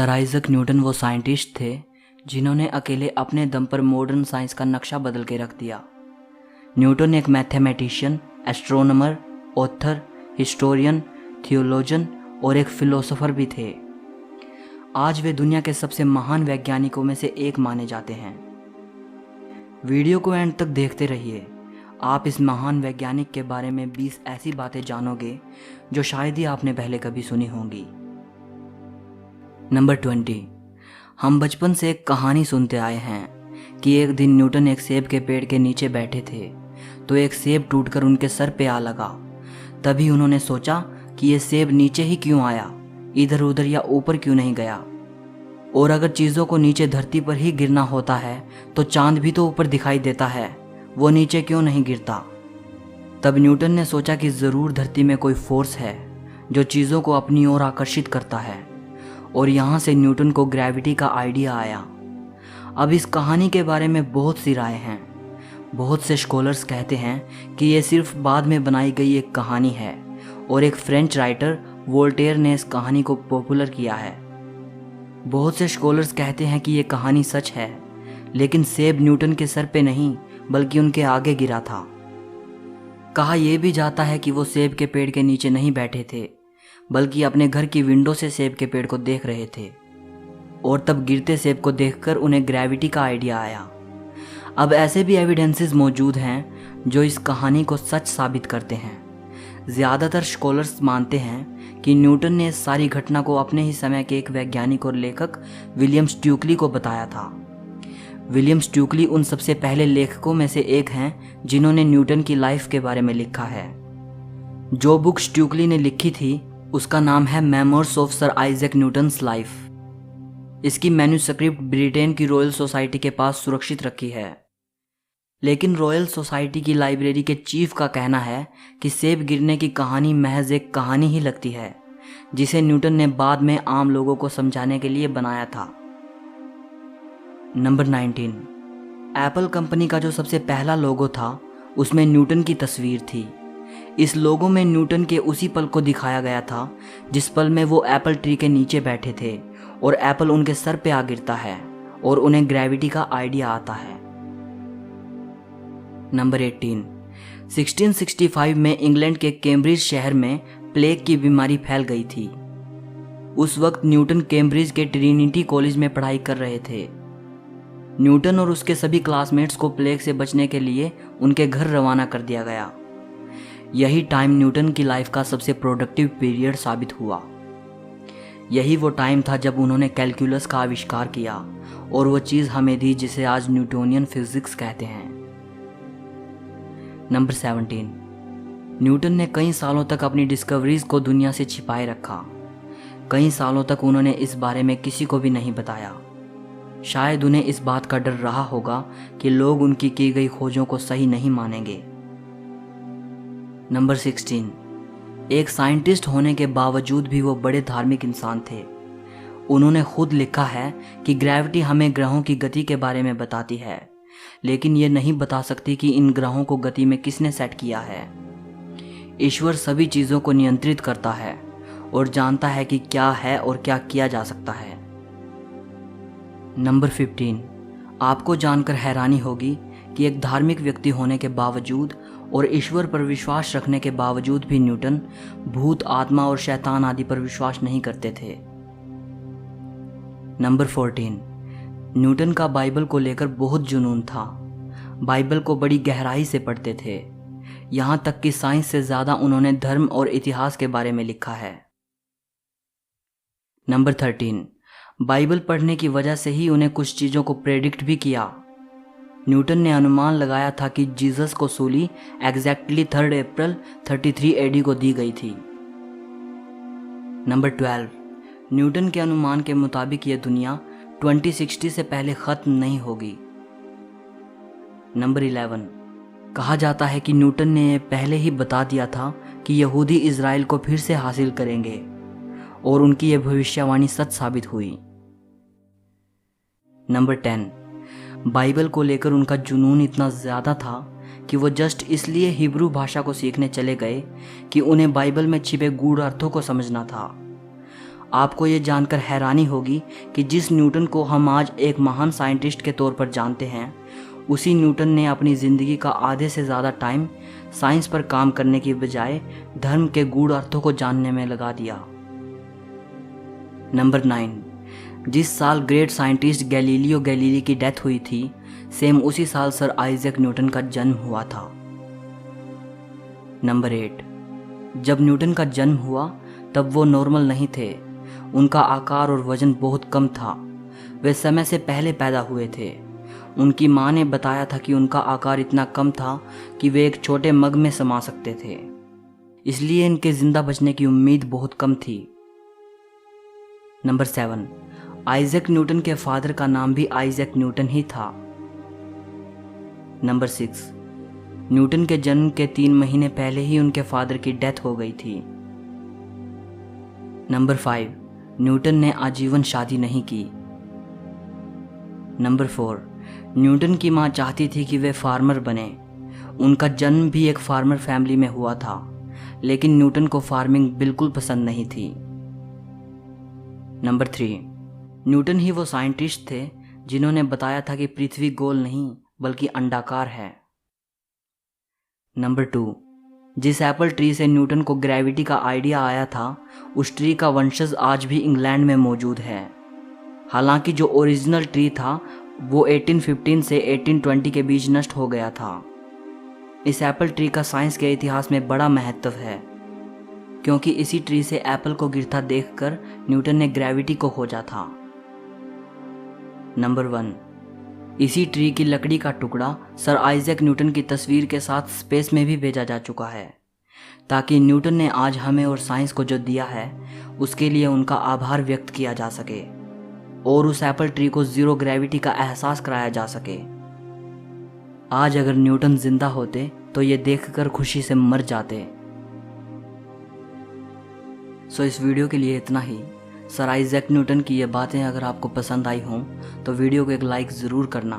Sir Isaac Newton वो scientist थे जिन्होंने अकेले अपने दम पर मॉडर्न साइंस का नक्शा बदल के रख दिया। न्यूटन एक mathematician, astronomer, author, historian, theologian और एक फिलोसोफर भी थे। आज वे दुनिया के सबसे महान वैज्ञानिकों में से एक माने जाते हैं। वीडियो को एंड तक देखते रहिए। आप इस महान वैज्ञानिक के बारे में 20 ऐसी बातें जानोगे जो शायद ही आपने पहले कभी सुनी होंगी। नंबर 20। हम बचपन से एक कहानी सुनते आए हैं कि एक दिन न्यूटन एक सेब के पेड़ के नीचे बैठे थे तो एक सेब टूटकर उनके सर पे आ लगा। तभी उन्होंने सोचा कि ये सेब नीचे ही क्यों आया, इधर उधर या ऊपर क्यों नहीं गया, और अगर चीज़ों को नीचे धरती पर ही गिरना होता है तो चांद भी तो ऊपर दिखाई देता है, वो नीचे क्यों नहीं गिरता। तब न्यूटन ने सोचा कि ज़रूर धरती में कोई फोर्स है जो चीज़ों को अपनी ओर आकर्षित करता है, और यहाँ से न्यूटन को ग्रेविटी का आइडिया आया। अब इस कहानी के बारे में बहुत सी राय हैं। बहुत से स्कॉलर्स कहते हैं कि ये सिर्फ बाद में बनाई गई एक कहानी है और एक फ्रेंच राइटर वोल्टेयर ने इस कहानी को पॉपुलर किया है। बहुत से स्कॉलर्स कहते हैं कि ये कहानी सच है, लेकिन सेब न्यूटन के सर पे नहीं बल्कि उनके आगे गिरा था। कहा यह भी जाता है कि वो सेब के पेड़ के नीचे नहीं बैठे थे बल्कि अपने घर की विंडो से सेब के पेड़ को देख रहे थे, और तब गिरते सेब को देखकर उन्हें ग्रेविटी का आइडिया आया। अब ऐसे भी एविडेंसेस मौजूद हैं जो इस कहानी को सच साबित करते हैं। ज़्यादातर स्कॉलर्स मानते हैं कि न्यूटन ने इस सारी घटना को अपने ही समय के एक वैज्ञानिक और लेखक विलियम स्टुकली को बताया था। विलियम स्टुकली उन सबसे पहले लेखकों में से एक हैं जिन्होंने न्यूटन की लाइफ के बारे में लिखा है। जो बुक स्टुकली ने लिखी थी उसका नाम है memoirs of sir Isaac Newton's life. इसकी मैन्युस्क्रिप्ट ब्रिटेन की रॉयल सोसाइटी के पास सुरक्षित रखी है, लेकिन रॉयल सोसाइटी की लाइब्रेरी के चीफ का कहना है कि सेब गिरने की कहानी महज एक कहानी ही लगती है जिसे न्यूटन ने बाद में आम लोगों को समझाने के लिए बनाया था। नंबर 19। एप्पल कंपनी का जो सबसे पहला लोगो था उसमें न्यूटन की तस्वीर थी। इस लोगो में न्यूटन के उसी पल को दिखाया गया था जिस पल में वो एप्पल ट्री के नीचे बैठे थे और एप्पल उनके सर पे आ गिरता है और उन्हें ग्रेविटी का आइडिया आता है। नंबर 18। 1665 में इंग्लैंड के कैम्ब्रिज शहर में प्लेग की बीमारी फैल गई थी। उस वक्त न्यूटन कैम्ब्रिज के ट्रिनिटी कॉलेज में पढ़ाई कर रहे थे। न्यूटन और उसके सभी क्लासमेट्स को प्लेग से बचने के लिए उनके घर रवाना कर दिया गया। यही टाइम न्यूटन की लाइफ का सबसे प्रोडक्टिव पीरियड साबित हुआ। यही वो टाइम था जब उन्होंने कैलकुलस का आविष्कार किया और वो चीज़ हमें दी जिसे आज न्यूटोनियन फिजिक्स कहते हैं। नंबर 17। न्यूटन ने कई सालों तक अपनी डिस्कवरीज को दुनिया से छिपाए रखा। कई सालों तक उन्होंने इस बारे में किसी को भी नहीं बताया। शायद उन्हें इस बात का डर रहा होगा कि लोग उनकी की गई खोजों को सही नहीं मानेंगे। नंबर 16। एक साइंटिस्ट होने के बावजूद भी वो बड़े धार्मिक इंसान थे। उन्होंने खुद लिखा है कि ग्रेविटी हमें ग्रहों की गति के बारे में बताती है, लेकिन ये नहीं बता सकती कि इन ग्रहों को गति में किसने सेट किया है। ईश्वर सभी चीज़ों को नियंत्रित करता है और जानता है कि क्या है और क्या किया जा सकता है। नंबर 15। आपको जानकर हैरानी होगी कि एक धार्मिक व्यक्ति होने के बावजूद और ईश्वर पर विश्वास रखने के बावजूद भी न्यूटन भूत, आत्मा और शैतान आदि पर विश्वास नहीं करते थे। नंबर 14। न्यूटन का बाइबल को लेकर बहुत जुनून था। बाइबल को बड़ी गहराई से पढ़ते थे, यहाँ तक कि साइंस से ज़्यादा उन्होंने धर्म और इतिहास के बारे में लिखा है। नंबर 13। बाइबल पढ़ने की वजह से ही उन्हें कुछ चीज़ों को प्रेडिक्ट भी किया। न्यूटन ने अनुमान लगाया था कि जीसस को सूली एग्जैक्टली 3 अप्रैल 33 AD को दी गई थी। नंबर 12। न्यूटन के अनुमान के मुताबिक यह दुनिया 2060 से पहले ख़त्म नहीं होगी। नंबर 11। कहा जाता है कि न्यूटन ने पहले ही बता दिया था कि यहूदी इज़राइल को फिर से हासिल करेंगे, और उनकी यह भविष्यवाणी सच साबित हुई। नंबर 10। बाइबल को लेकर उनका जुनून इतना ज़्यादा था कि वो जस्ट इसलिए हिब्रू भाषा को सीखने चले गए कि उन्हें बाइबल में छिपे गूढ़ अर्थों को समझना था। आपको ये जानकर हैरानी होगी कि जिस न्यूटन को हम आज एक महान साइंटिस्ट के तौर पर जानते हैं, उसी न्यूटन ने अपनी ज़िंदगी का आधे से ज़्यादा टाइम साइंस पर काम करने की बजाय धर्म के गूढ़ अर्थों को जानने में लगा दिया। नंबर 9, जिस साल ग्रेट साइंटिस्ट गैलीलियो गैलीली की डेथ हुई थी, सेम उसी साल सर आइजैक न्यूटन का जन्म हुआ था। नंबर 8, जब न्यूटन का जन्म हुआ तब वो नॉर्मल नहीं थे। उनका आकार और वजन बहुत कम था। वे समय से पहले पैदा हुए थे। उनकी मां ने बताया था कि उनका आकार इतना कम था कि वे एक छोटे मग में समा सकते थे, इसलिए इनके जिंदा बचने की उम्मीद बहुत कम थी। नंबर 7, आइजैक न्यूटन के फादर का नाम भी आइजैक न्यूटन ही था। नंबर 6, न्यूटन के जन्म के 3 महीने पहले ही उनके फादर की डेथ हो गई थी। नंबर 5, न्यूटन ने आजीवन शादी नहीं की। नंबर 4, न्यूटन की मां चाहती थी कि वे फार्मर बने। उनका जन्म भी एक फार्मर फैमिली में हुआ था, लेकिन न्यूटन को फार्मिंग बिल्कुल पसंद नहीं थी। नंबर 3, न्यूटन ही वो साइंटिस्ट थे जिन्होंने बताया था कि पृथ्वी गोल नहीं बल्कि अंडाकार है। नंबर 2, जिस एप्पल ट्री से न्यूटन को ग्रेविटी का आइडिया आया था, उस ट्री का वंशज आज भी इंग्लैंड में मौजूद है। हालांकि जो ओरिजिनल ट्री था वो 1815 से 1820 के बीच नष्ट हो गया था। इस एप्पल ट्री का साइंस के इतिहास में बड़ा महत्व है, क्योंकि इसी ट्री से एप्पल को गिरता देखकर न्यूटन ने ग्रेविटी को खोजा था। नंबर 1, इसी ट्री की लकड़ी का टुकड़ा सर आइजैक न्यूटन की तस्वीर के साथ स्पेस में भी भेजा जा चुका है, ताकि न्यूटन ने आज हमें और साइंस को जो दिया है उसके लिए उनका आभार व्यक्त किया जा सके और उस एप्पल ट्री को जीरो ग्रेविटी का एहसास कराया जा सके। आज अगर न्यूटन जिंदा होते तो ये देखकर खुशी से मर जाते। सो इस वीडियो के लिए इतना ही। सर आइजैक न्यूटन की ये बातें अगर आपको पसंद आई हों तो वीडियो को एक लाइक ज़रूर करना।